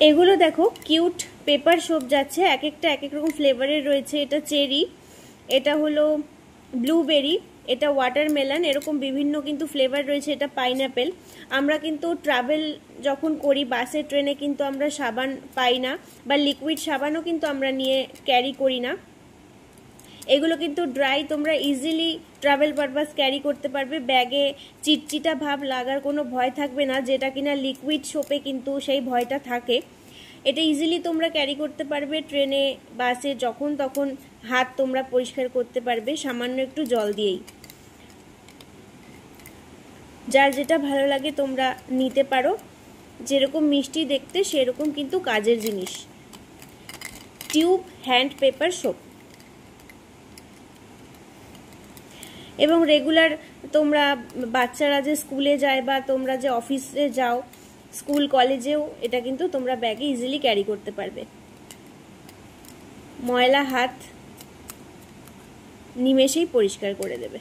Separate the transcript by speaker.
Speaker 1: এগুলো দেখো cute paper soap যাচ্ছে, এক একটা এক এক রকম ফ্লেভারের রয়েছে। এটা চেরি, এটা হলো ব্লুবেরি, এটা ওয়াটারমেলন, এরকম বিভিন্ন কিন্তু ফ্লেভার রয়েছে। এটা পাইনঅ্যাপেল। আমরা কিন্তু ট্রাভেল যখন করি বাসে ট্রেনে কিন্তু আমরা সাবান পাই না, বা লিকুইড সাবানও কিন্তু আমরা নিয়ে ক্যারি করি না। এগুলো কিন্তু ড্রাই, তোমরা ইজিলি ট্রাভেল পারপাস ক্যারি করতে পারবে। ব্যাগে চিটচিটা ভাব লাগার কোনো ভয় থাকবে না, যেটা কিনা লিকুইড সোপে কিন্তু সেই ভয়টা থাকে। এটা ইজিলি তোমরা ক্যারি করতে পারবে ট্রেনে বাসে, যখন তখন হাত তোমরা পরিষ্কার করতে পারবে সামান্য একটু জল দিয়েই। যার যেটা ভালো লাগে তোমরা নিতে পারো, যেরকম মিষ্টি দেখতে সেরকম কিন্তু কাজের জিনিস। Tube hand paper soap. এবং রেগুলার তোমরা বাচ্চারা যে স্কুলে যায় বা তোমরা যে অফিসে যাও, স্কুল কলেজেও এটা কিন্তু তোমরা ব্যাগে ইজিলি ক্যারি করতে পারবে। ময়লা হাত নিমেষেই পরিষ্কার করে দেবে।